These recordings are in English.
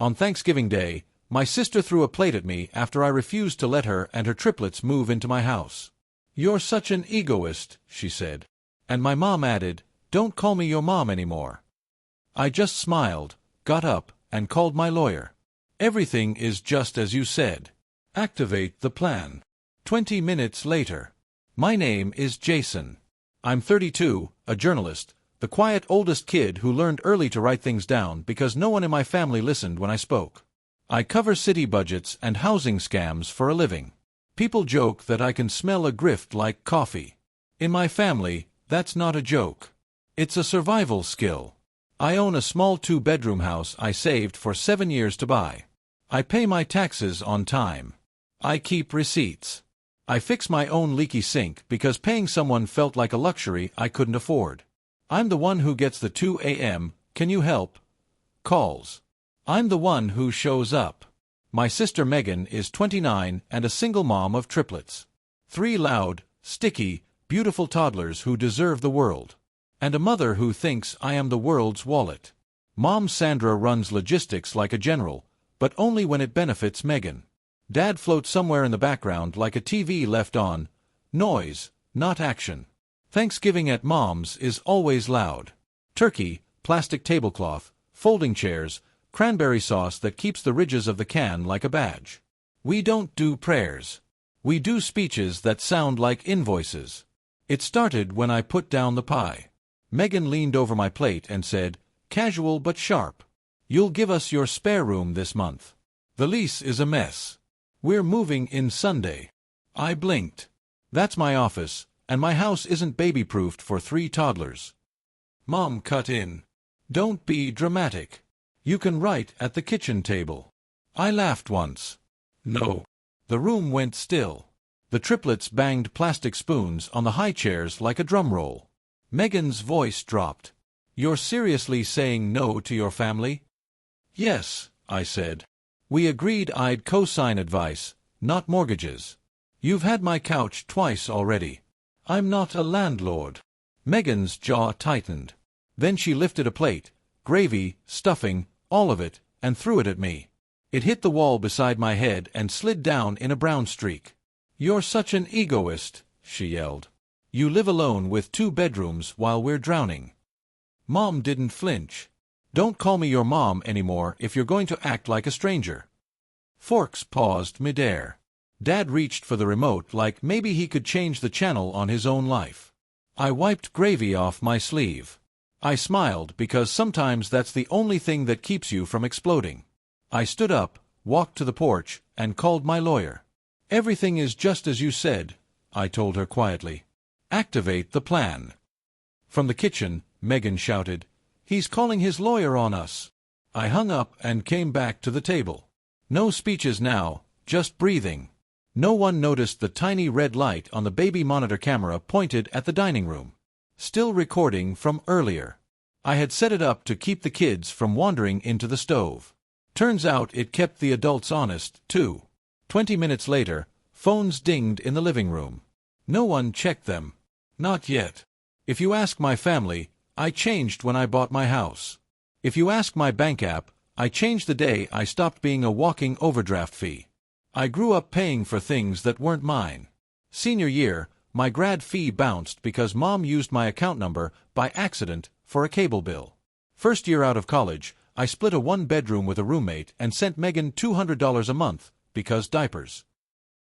On Thanksgiving Day, my sister threw a plate at me after I refused to let her and her triplets move into my house. "You're such an egoist," she said. And my mom added, "Don't call me your mom anymore." I just smiled, got up, and called my lawyer. Everything is just as you said. Activate the plan. 20 minutes later. My name is Jason. I'm 32, a journalist, the quiet oldest kid who learned early to write things down because no one in my family listened when I spoke. I cover city budgets and housing scams for a living. People joke that I can smell a grift like coffee. In my family, that's not a joke. It's a survival skill. I own a small 2-bedroom house I saved for 7 years to buy. I pay my taxes on time. I keep receipts. I fix my own leaky sink because paying someone felt like a luxury I couldn't afford. I'm the one who gets the 2 a.m., "Can you help?" calls. I'm the one who shows up. My sister Megan is 29 and a single mom of triplets. 3 loud, sticky, beautiful toddlers who deserve the world. And a mother who thinks I am the world's wallet. Mom Sandra runs logistics like a general, but only when it benefits Megan. Dad floats somewhere in the background like a TV left on. Noise, not action. Thanksgiving at Mom's is always loud. Turkey, plastic tablecloth, folding chairs, cranberry sauce that keeps the ridges of the can like a badge. We don't do prayers. We do speeches that sound like invoices. It started when I put down the pie. Megan leaned over my plate and said, casual but sharp, "You'll give us your spare room this month. The lease is a mess. We're moving in Sunday." I blinked. That's my office, and my house isn't baby-proofed for 3 toddlers. Mom cut in. "Don't be dramatic. You can write at the kitchen table." I laughed once. No. The room went still. The triplets banged plastic spoons on the high chairs like a drum roll. Megan's voice dropped. "You're seriously saying no to your family?" "Yes," I said. "We agreed I'd co-sign advice, not mortgages. You've had my couch twice already. I'm not a landlord." Megan's jaw tightened. Then she lifted a plate, gravy, stuffing, all of it, and threw it at me. It hit the wall beside my head and slid down in a brown streak. "You're such an egoist," she yelled. "You live alone with 2 bedrooms while we're drowning." Mom didn't flinch. "Don't call me your mom anymore if you're going to act like a stranger." Forks paused midair. Dad reached for the remote like maybe he could change the channel on his own life. I wiped gravy off my sleeve. I smiled because sometimes that's the only thing that keeps you from exploding. I stood up, walked to the porch, and called my lawyer. "Everything is just as you said," I told her quietly. "Activate the plan." From the kitchen, Megan shouted, "He's calling his lawyer on us." I hung up and came back to the table. No speeches now, just breathing. No one noticed the tiny red light on the baby monitor camera pointed at the dining room. Still recording from earlier. I had set it up to keep the kids from wandering into the stove. Turns out it kept the adults honest, too. 20 minutes later, phones dinged in the living room. No one checked them. Not yet. If you ask my family, I changed when I bought my house. If you ask my bank app, I changed the day I stopped being a walking overdraft fee. I grew up paying for things that weren't mine. Senior year, my grad fee bounced because Mom used my account number by accident for a cable bill. First year out of college, I split a 1-bedroom with a roommate and sent Megan $200 a month because diapers.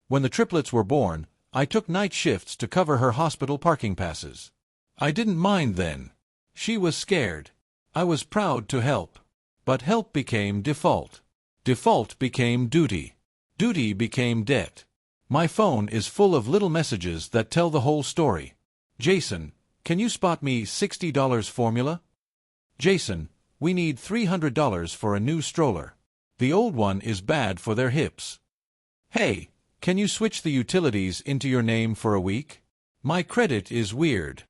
When the triplets were born, I took night shifts to cover her hospital parking passes. I didn't mind then. She was scared. I was proud to help. But help became default. Default became duty. Duty became debt. My phone is full of little messages that tell the whole story. "Jason, can you spot me $60 formula?" "Jason, we need $300 for a new stroller. The old one is bad for their hips." "Hey, can you switch the utilities into your name for a week? My credit is weird."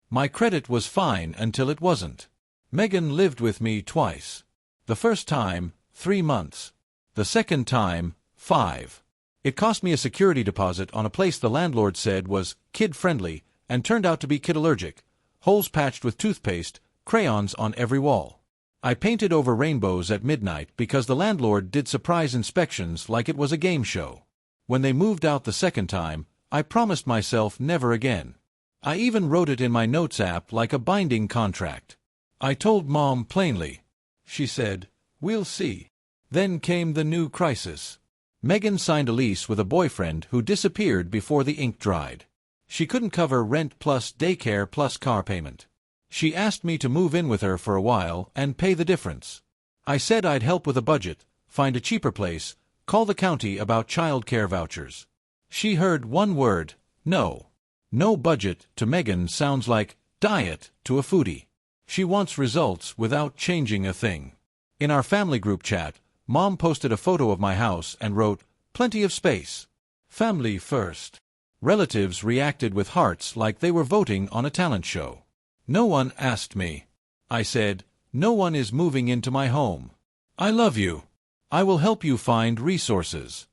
My credit was fine until it wasn't. Megan lived with me twice. The first time, 3 months. The second time, 5. It cost me a security deposit on a place the landlord said was kid-friendly and turned out to be kid-allergic, holes patched with toothpaste, crayons on every wall. I painted over rainbows at midnight because the landlord did surprise inspections like it was a game show. When they moved out the second time, I promised myself never again. I even wrote it in my notes app like a binding contract. I told Mom plainly. She said, "We'll see." Then came the new crisis. Megan signed a lease with a boyfriend who disappeared before the ink dried. She couldn't cover rent plus daycare plus car payment. She asked me to move in with her for a while and pay the difference. I said I'd help with a budget, find a cheaper place, call the county about child care vouchers. She heard one word, no. No budget to Megan sounds like diet to a foodie. She wants results without changing a thing. In our family group chat, Mom posted a photo of my house and wrote, "Plenty of space. Family first." Relatives reacted with hearts like they were voting on a talent show. No one asked me. I said, "No one is moving into my home. I love you. I will help you find resources."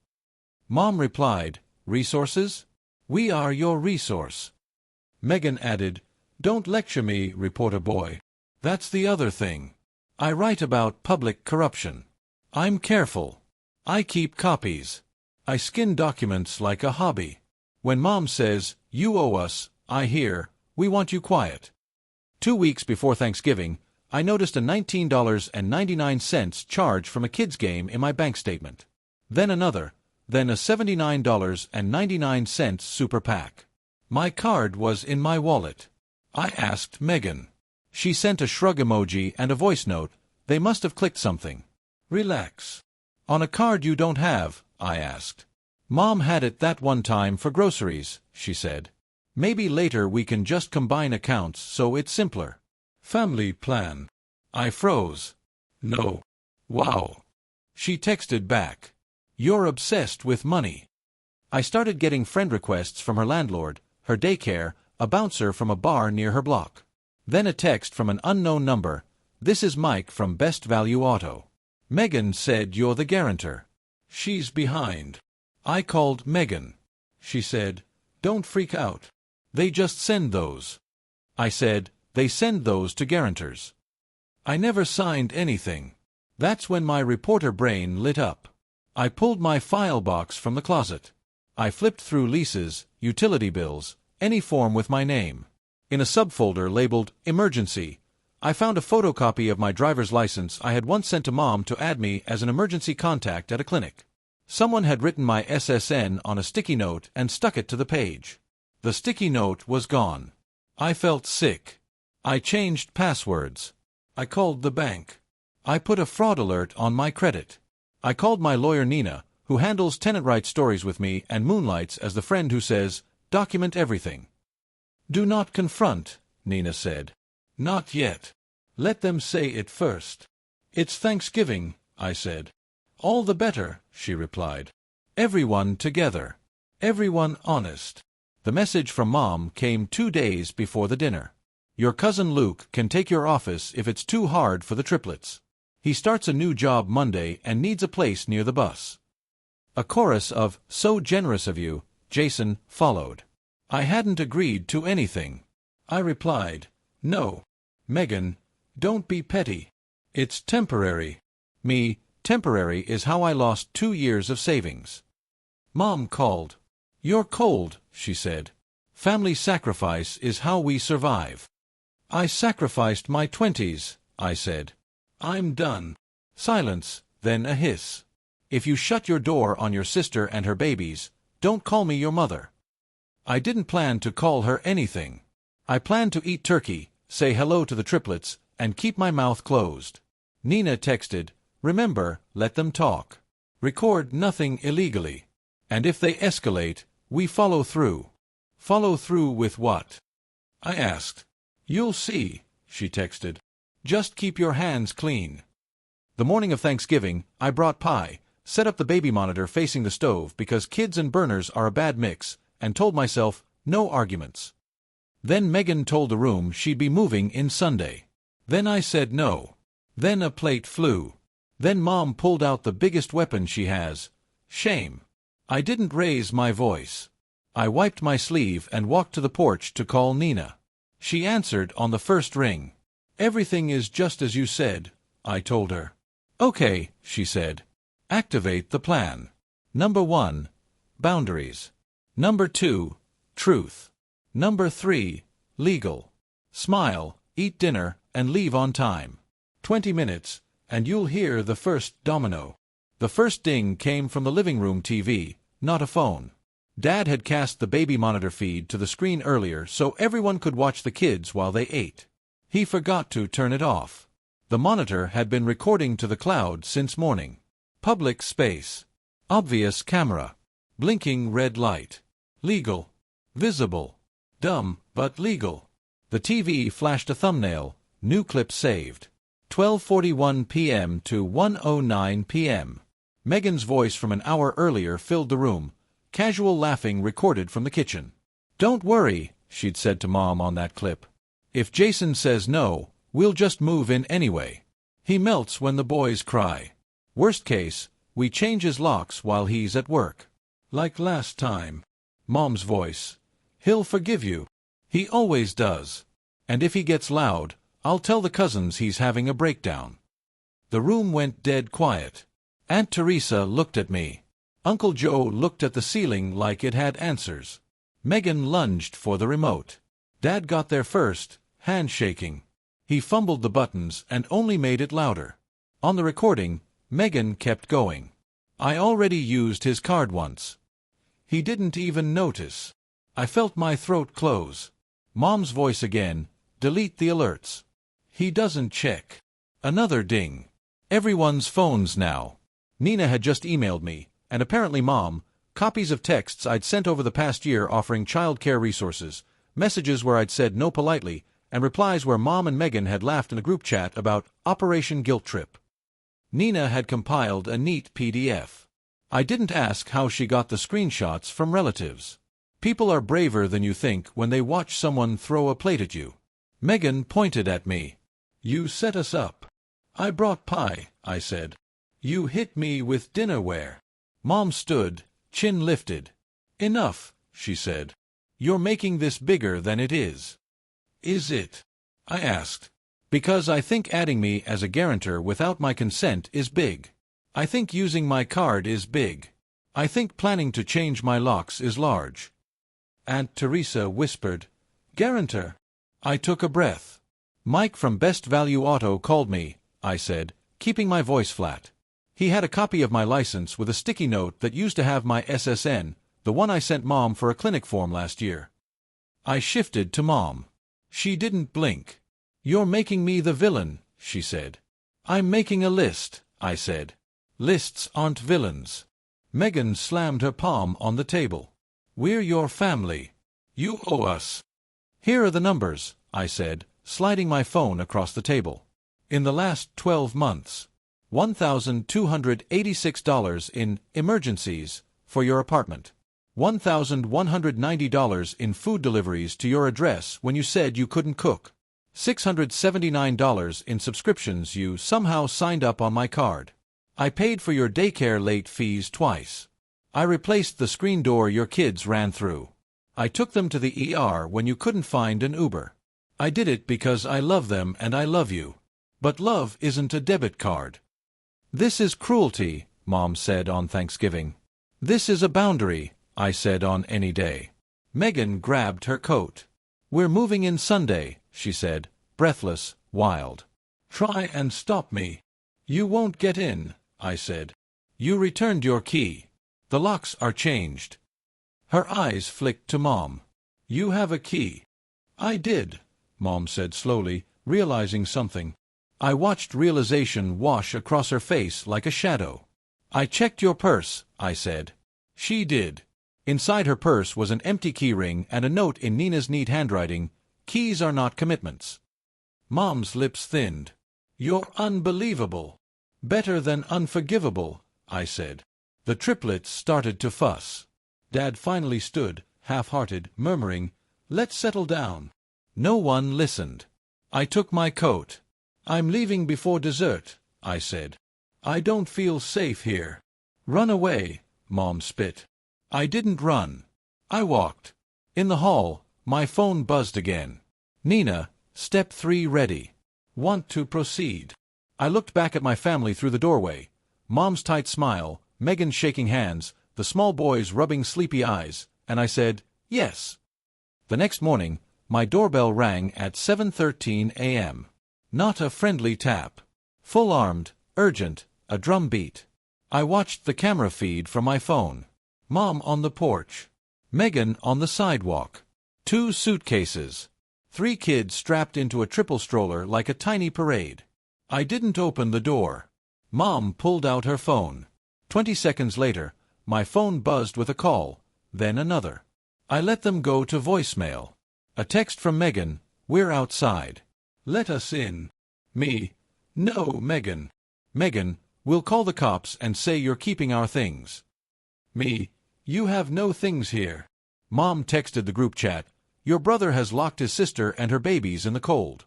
Mom replied, "Resources? We are your resource." Megan added, "Don't lecture me, reporter boy. That's the other thing. I write about public corruption. I'm careful. I keep copies. I skin documents like a hobby. When Mom says, 'You owe us,' I hear, 'We want you quiet.'" 2 weeks before Thanksgiving, I noticed a $19.99 charge from a kid's game in my bank statement. Then another, then a $79.99 super PAC. My card was in my wallet. I asked Megan. She sent a shrug emoji and a voice note. They must have clicked something. "Relax. On a card you don't have?" I asked. "Mom had it that one time for groceries," she said. "Maybe later we can just combine accounts so it's simpler." "Family plan." I froze. "No." "Wow." She texted back. "You're obsessed with money." I started getting friend requests from her landlord, her daycare, a bouncer from a bar near her block. Then a text from an unknown number. "This is Mike from Best Value Auto. Megan said you're the guarantor. She's behind." I called Megan. She said, "Don't freak out. They just send those." I said, "They send those to guarantors." I never signed anything. That's when my reporter brain lit up. I pulled my file box from the closet. I flipped through leases, utility bills, any form with my name. In a subfolder labeled Emergency, I found a photocopy of my driver's license I had once sent to Mom to add me as an emergency contact at a clinic. Someone had written my SSN on a sticky note and stuck it to the page. The sticky note was gone. I felt sick. I changed passwords. I called the bank. I put a fraud alert on my credit. I called my lawyer Nina, who handles tenant rights stories with me and moonlights as the friend who says, "Document everything." "Do not confront," Nina said. "Not yet. Let them say it first." "It's Thanksgiving," I said. "All the better," she replied. "Everyone together. Everyone honest." The message from Mom came 2 days before the dinner. "Your cousin Luke can take your office if it's too hard for the triplets. He starts a new job Monday and needs a place near the bus." A chorus of "So generous of you, Jason," followed. I hadn't agreed to anything. I replied, "No. Megan, don't be petty. It's temporary." Temporary is how I lost 2 years of savings. Mom called. "You're cold," she said. "Family sacrifice is how we survive." "I sacrificed my 20s, I said. "I'm done." Silence, then a hiss. "If you shut your door on your sister and her babies, don't call me your mother." I didn't plan to call her anything. I planned to eat turkey, say hello to the triplets, and keep my mouth closed. Nina texted, "Remember, let them talk. Record nothing illegally. And if they escalate, we follow through." "Follow through with what?" I asked. "You'll see," she texted. "Just keep your hands clean." The morning of Thanksgiving, I brought pie, set up the baby monitor facing the stove because kids and burners are a bad mix, and told myself, no arguments. Then Megan told the room she'd be moving in Sunday. Then I said no. Then a plate flew. Then Mom pulled out the biggest weapon she has, shame. I didn't raise my voice. I wiped my sleeve and walked to the porch to call Nina. She answered on the first ring. "Everything is just as you said, I told her. Okay, she said. Activate the plan. Number 1. Boundaries. Number 2. Truth. Number 3. Legal. Smile, eat dinner, and leave on time. 20 minutes, and you'll hear the first domino. The first ding came from the living room TV, not a phone. Dad had cast the baby monitor feed to the screen earlier so everyone could watch the kids while they ate. He forgot to turn it off. The monitor had been recording to the cloud since morning. Public space. Obvious camera. Blinking red light. Legal. Visible. Dumb, but legal. The TV flashed a thumbnail. New clip saved. 12:41 p.m. to 1:09 p.m. Megan's voice from an hour earlier filled the room. Casual laughing recorded from the kitchen. Don't worry, she'd said to Mom on that clip. If Jason says no, we'll just move in anyway. He melts when the boys cry. Worst case, we change his locks while he's at work. Like last time. Mom's voice. He'll forgive you. He always does. And if he gets loud, I'll tell the cousins he's having a breakdown. The room went dead quiet. Aunt Teresa looked at me. Uncle Joe looked at the ceiling like it had answers. Megan lunged for the remote. Dad got there first, hand shaking. He fumbled the buttons and only made it louder. On the recording, Megan kept going. I already used his card once. He didn't even notice. I felt my throat close. Mom's voice again, delete the alerts. He doesn't check. Another ding. Everyone's phones now. Nina had just emailed me, and apparently Mom, copies of texts I'd sent over the past year offering childcare resources, messages where I'd said no politely, and replies where Mom and Megan had laughed in a group chat about Operation Guilt Trip. Nina had compiled a neat PDF. I didn't ask how she got the screenshots from relatives. People are braver than you think when they watch someone throw a plate at you. Megan pointed at me. You set us up. I brought pie, I said. You hit me with dinnerware. Mom stood, chin lifted. Enough, she said. You're making this bigger than it is. Is it? I asked. Because I think adding me as a guarantor without my consent is big. I think using my card is big. I think planning to change my locks is large. Aunt Teresa whispered, Guarantor. I took a breath. Mike from Best Value Auto called me, I said, keeping my voice flat. He had a copy of my license with a sticky note that used to have my SSN, the one I sent Mom for a clinic form last year. I shifted to Mom. She didn't blink. You're making me the villain, she said. I'm making a list, I said. Lists aren't villains. Megan slammed her palm on the table. We're your family. You owe us. Here are the numbers, I said, sliding my phone across the table. In the last 12 months, $1,286 in emergencies for your apartment. $1,190 in food deliveries to your address when you said you couldn't cook. $679 in subscriptions you somehow signed up on my card. I paid for your daycare late fees twice. I replaced the screen door your kids ran through. I took them to the ER when you couldn't find an Uber. I did it because I love them and I love you. But love isn't a debit card. This is cruelty, Mom said on Thanksgiving. This is a boundary, I said on any day. Megan grabbed her coat. We're moving in Sunday, she said, breathless, wild. Try and stop me. You won't get in, I said. You returned your key. The locks are changed. Her eyes flicked to Mom. You have a key. I did, Mom said slowly, realizing something. I watched realization wash across her face like a shadow. I checked your purse, I said. She did. Inside her purse was an empty key ring and a note in Nina's neat handwriting, keys are not commitments. Mom's lips thinned. You're unbelievable. Better than unforgivable, I said. The triplets started to fuss. Dad finally stood, half-hearted, murmuring, Let's settle down. No one listened. I took my coat. I'm leaving before dessert, I said. I don't feel safe here. Run away, Mom spit. I didn't run. I walked. In the hall, my phone buzzed again. Nina, step 3 ready. Want to proceed. I looked back at my family through the doorway. Mom's tight smile, Megan's shaking hands, the small boys rubbing sleepy eyes, and I said, yes. The next morning, my doorbell rang at 7:13 a.m. Not a friendly tap. Full-armed, urgent, a drum beat. I watched the camera feed from my phone. Mom on the porch. Megan on the sidewalk. 2 suitcases. 3 kids strapped into a triple stroller like a tiny parade. I didn't open the door. Mom pulled out her phone. 20 seconds later, my phone buzzed with a call, then another. I let them go to voicemail. A text from Megan, "We're outside. Let us in." Me, "No, Megan." Megan, "We'll call the cops and say you're keeping our things." Me, "You have no things here." Mom texted the group chat, "Your brother has locked his sister and her babies in the cold."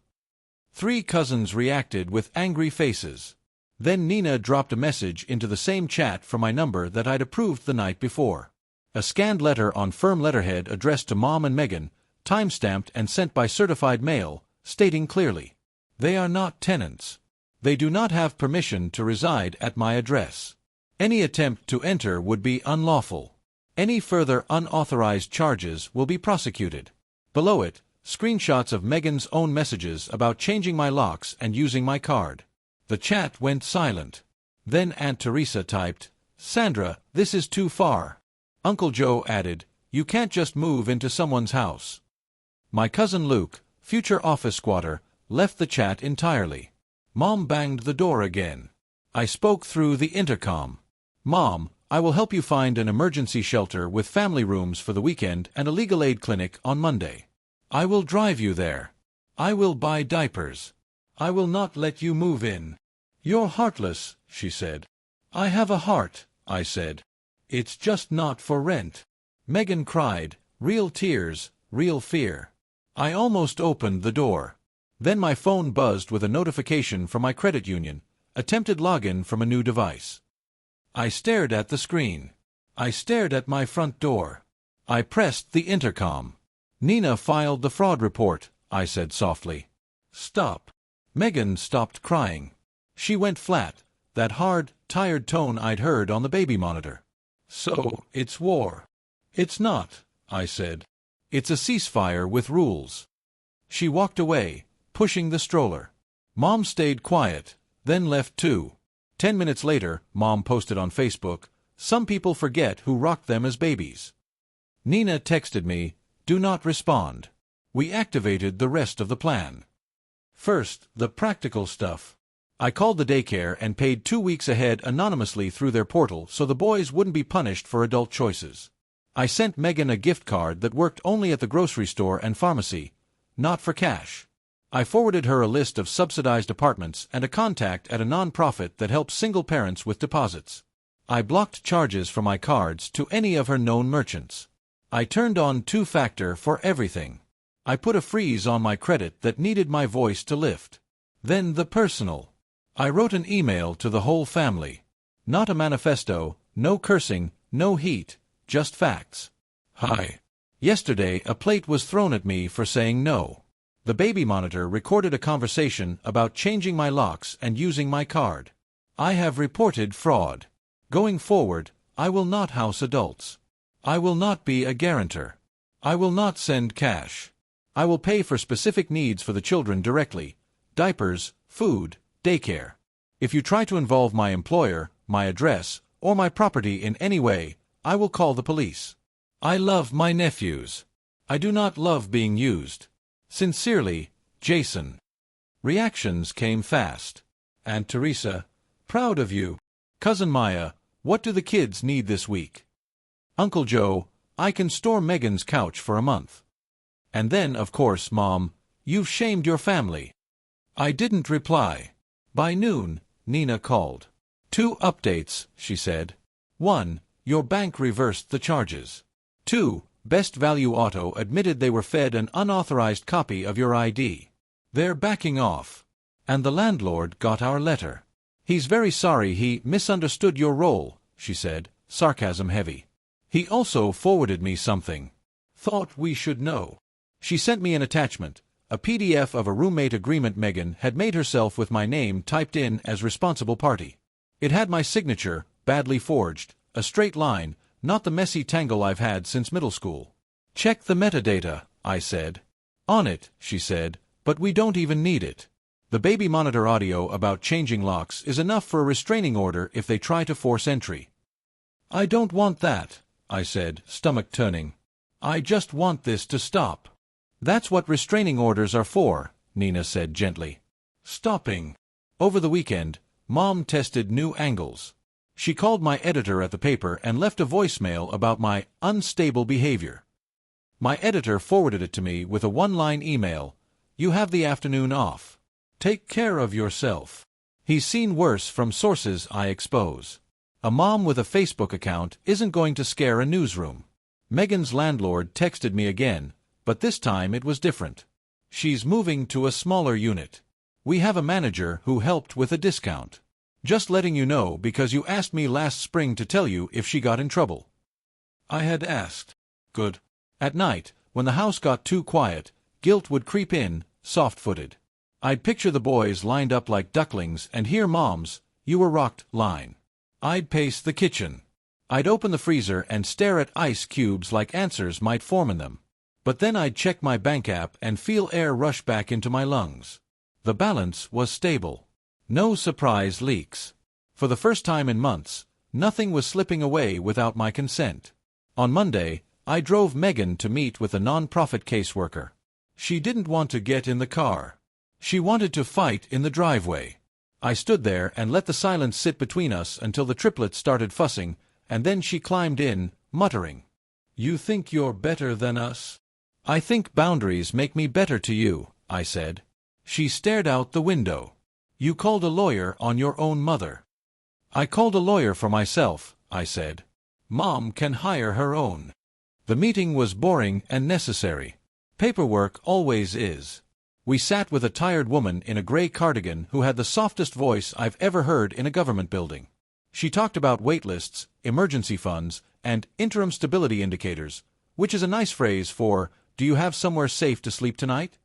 3 cousins reacted with angry faces. Then Nina dropped a message into the same chat from my number that I'd approved the night before. A scanned letter on firm letterhead addressed to Mom and Megan, time-stamped and sent by certified mail, stating clearly, "They are not tenants. They do not have permission to reside at my address. Any attempt to enter would be unlawful. Any further unauthorized charges will be prosecuted." Below it, screenshots of Megan's own messages about changing my locks and using my card. The chat went silent. Then Aunt Teresa typed, "Sandra, this is too far." Uncle Joe added, "You can't just move into someone's house." My cousin Luke, future office squatter, left the chat entirely. Mom banged the door again. I spoke through the intercom. "Mom, I will help you find an emergency shelter with family rooms for the weekend and a legal aid clinic on Monday. I will drive you there. I will buy diapers. I will not let you move in." "You're heartless," she said. "I have a heart," I said. "It's just not for rent." Megan cried, real tears, real fear. I almost opened the door. Then my phone buzzed with a notification from my credit union, attempted login from a new device. I stared at the screen. I stared at my front door. I pressed the intercom. "Nina filed the fraud report," I said softly. "Stop." Megan stopped crying. She went flat, that hard, tired tone I'd heard on the baby monitor. "So, it's war." "It's not," I said. "It's a ceasefire with rules." She walked away, pushing the stroller. Mom stayed quiet, then left too. 10 minutes later, Mom posted on Facebook, "Some people forget who rocked them as babies." Nina texted me, "Do not respond." We activated the rest of the plan. First, the practical stuff. I called the daycare and paid 2 weeks ahead anonymously through their portal so the boys wouldn't be punished for adult choices. I sent Megan a gift card that worked only at the grocery store and pharmacy, not for cash. I forwarded her a list of subsidized apartments and a contact at a non-profit that helps single parents with deposits. I blocked charges from my cards to any of her known merchants. I turned on 2-factor for everything. I put a freeze on my credit that needed my voice to lift. Then the personal. I wrote an email to the whole family. Not a manifesto, no cursing, no heat, just facts. "Hi. Yesterday a plate was thrown at me for saying no." The baby monitor recorded a conversation about changing my locks and using my card. "I have reported fraud. Going forward, I will not house adults. I will not be a guarantor. I will not send cash. I will pay for specific needs for the children directly: diapers, food, daycare. If you try to involve my employer, my address, or my property in any way, I will call the police. I love my nephews. I do not love being used. Sincerely, Jason." Reactions came fast. "Aunt Teresa, proud of you." "Cousin Maya, what do the kids need this week?" "Uncle Joe, I can store Megan's couch for a month." And then, of course, Mom, "You've shamed your family." I didn't reply. By noon, Nina called. 2 updates, she said. 1. Your bank reversed the charges. 2. Best Value Auto admitted they were fed an unauthorized copy of your ID. They're backing off. And the landlord got our letter. He's very sorry he misunderstood your role, she said, sarcasm heavy. He also forwarded me something. Thought we should know. She sent me an attachment, a PDF of a roommate agreement. Megan had made herself with my name typed in as responsible party. It had my signature, badly forged, a straight line, not the messy tangle I've had since middle school. "Check the metadata," I said. "On it," she said, "but we don't even need it. The baby monitor audio about changing locks is enough for a restraining order if they try to force entry." "I don't want that," I said, stomach turning. "I just want this to stop." "That's what restraining orders are for," Nina said gently. "Stopping." Over the weekend, Mom tested new angles. She called my editor at the paper and left a voicemail about my unstable behavior. My editor forwarded it to me with a one-line email: "You have the afternoon off. Take care of yourself." He's seen worse from sources I expose. A mom with a Facebook account isn't going to scare a newsroom. Megan's landlord texted me again, but this time it was different. She's moving to a smaller unit. We have a manager who helped with a discount. Just letting you know because you asked me last spring to tell you if she got in trouble. I had asked. Good. At night, when the house got too quiet, guilt would creep in, soft-footed. I'd picture the boys lined up like ducklings and hear Mom's "you were rocked" line. I'd pace the kitchen. I'd open the freezer and stare at ice cubes like answers might form in them. But then I'd check my bank app and feel air rush back into my lungs. The balance was stable. No surprise leaks. For the first time in months, nothing was slipping away without my consent. On Monday, I drove Megan to meet with a non-profit caseworker. She didn't want to get in the car. She wanted to fight in the driveway. I stood there and let the silence sit between us until the triplets started fussing, and then she climbed in, muttering, "You think you're better than us?" "I think boundaries make me better to you," I said. She stared out the window. "You called a lawyer on your own mother." "I called a lawyer for myself," I said. "Mom can hire her own." The meeting was boring and necessary. Paperwork always is. We sat with a tired woman in a gray cardigan who had the softest voice I've ever heard in a government building. She talked about waitlists, emergency funds, and interim stability indicators, which is a nice phrase for, "Do you have somewhere safe to sleep tonight?"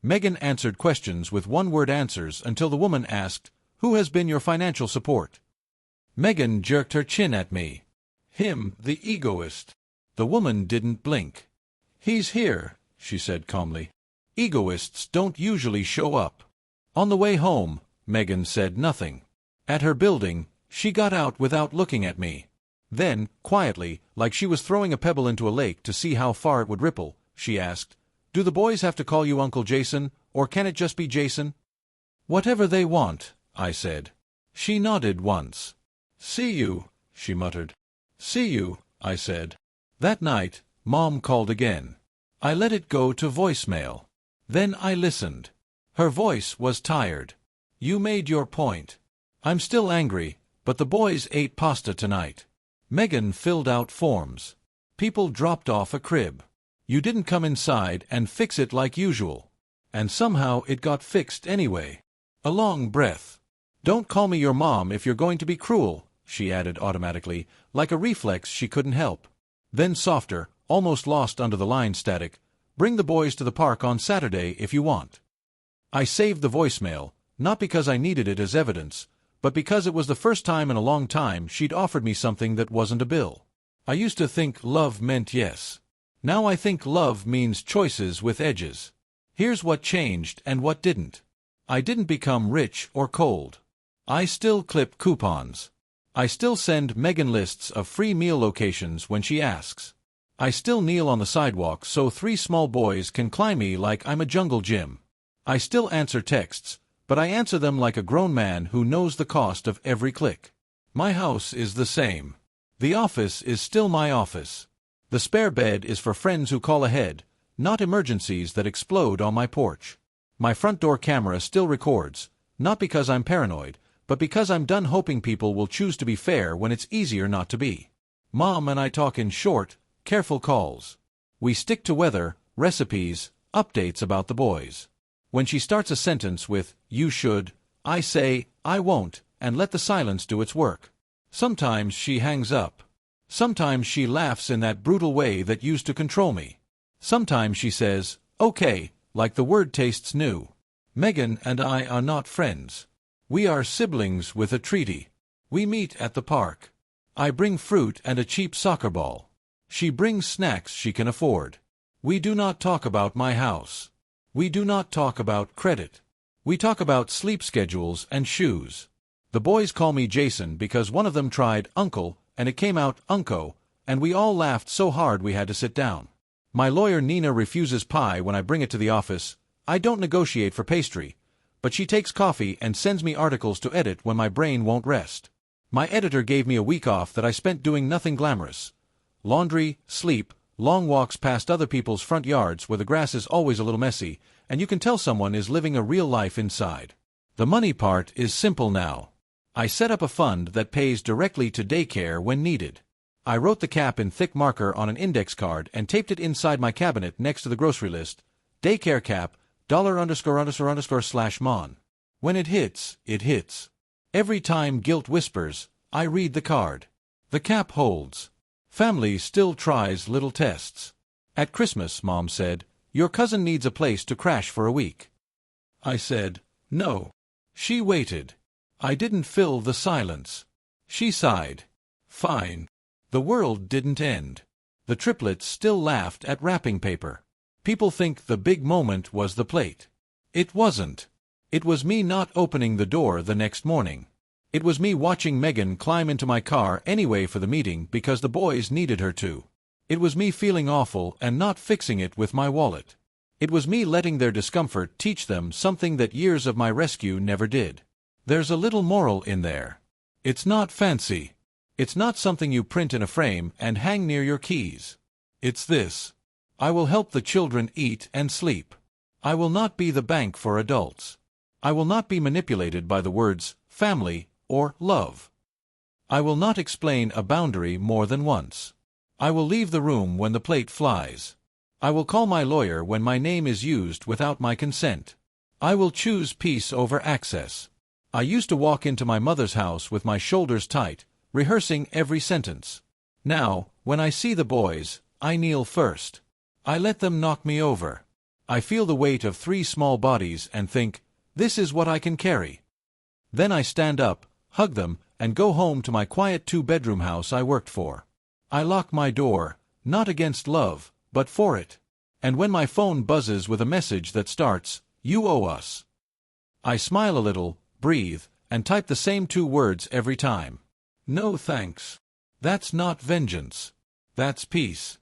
Megan answered questions with one-word answers until the woman asked, "Who has been your financial support?" Megan jerked her chin at me. "Him, the egoist." The woman didn't blink. "He's here," she said calmly. "Egoists don't usually show up." On the way home, Megan said nothing. At her building, she got out without looking at me. Then, quietly, like she was throwing a pebble into a lake to see how far it would ripple, she asked, "Do the boys have to call you Uncle Jason, or can it just be Jason?" "Whatever they want," I said. She nodded once. "See you," she muttered. "See you," I said. That night, Mom called again. I let it go to voicemail. Then I listened. Her voice was tired. "You made your point. I'm still angry, but the boys ate pasta tonight." Megan filled out forms. People dropped off a crib. "You didn't come inside and fix it like usual." And somehow it got fixed anyway. A long breath. "Don't call me your mom if you're going to be cruel," she added automatically, like a reflex she couldn't help. Then softer, almost lost under the line static, "Bring the boys to the park on Saturday if you want." I saved the voicemail, not because I needed it as evidence, but because it was the first time in a long time she'd offered me something that wasn't a bill. I used to think love meant yes. Now I think love means choices with edges. Here's what changed and what didn't. I didn't become rich or cold. I still clip coupons. I still send Megan lists of free meal locations when she asks. I still kneel on the sidewalk so 3 small boys can climb me like I'm a jungle gym. I still answer texts, but I answer them like a grown man who knows the cost of every click. My house is the same. The office is still my office. The spare bed is for friends who call ahead, not emergencies that explode on my porch. My front door camera still records, not because I'm paranoid, but because I'm done hoping people will choose to be fair when it's easier not to be. Mom and I talk in short, careful calls. We stick to weather, recipes, updates about the boys. When she starts a sentence with, "You should," I say, "I won't," and let the silence do its work. Sometimes she hangs up. Sometimes she laughs in that brutal way that used to control me. Sometimes she says, "Okay, like the word tastes new. Megan and I are not friends. We are siblings with a treaty. We meet at the park. I bring fruit and a cheap soccer ball. She brings snacks she can afford. We do not talk about my house. We do not talk about credit. We talk about sleep schedules and shoes. The boys call me Jason because one of them tried uncle and it came out unco, and we all laughed so hard we had to sit down. My lawyer Nina refuses pie when I bring it to the office. I don't negotiate for pastry, but she takes coffee and sends me articles to edit when my brain won't rest. My editor gave me a week off that I spent doing nothing glamorous. Laundry, sleep, long walks past other people's front yards where the grass is always a little messy, and you can tell someone is living a real life inside. The money part is simple now. I set up a fund that pays directly to daycare when needed. I wrote the cap in thick marker on an index card and taped it inside my cabinet next to the grocery list. Daycare cap, $__/mon. When it hits, it hits. Every time guilt whispers, I read the card. The cap holds. Family still tries little tests. At Christmas, Mom said, "Your cousin needs a place to crash for a week." I said, "No." She waited. I didn't fill the silence. She sighed. "Fine." The world didn't end. The triplets still laughed at wrapping paper. People think the big moment was the plate. It wasn't. It was me not opening the door the next morning. It was me watching Megan climb into my car anyway for the meeting because the boys needed her to. It was me feeling awful and not fixing it with my wallet. It was me letting their discomfort teach them something that years of my rescue never did. There's a little moral in there. It's not fancy. It's not something you print in a frame and hang near your keys. It's this. I will help the children eat and sleep. I will not be the bank for adults. I will not be manipulated by the words family or love. I will not explain a boundary more than once. I will leave the room when the plate flies. I will call my lawyer when my name is used without my consent. I will choose peace over access. I used to walk into my mother's house with my shoulders tight, rehearsing every sentence. Now, when I see the boys, I kneel first. I let them knock me over. I feel the weight of 3 small bodies and think, this is what I can carry. Then I stand up, hug them, and go home to my quiet 2-bedroom house I worked for. I lock my door, not against love, but for it. And when my phone buzzes with a message that starts, "You owe us," I smile a little, breathe, and type the same 2 words every time. No thanks. That's not vengeance. That's peace.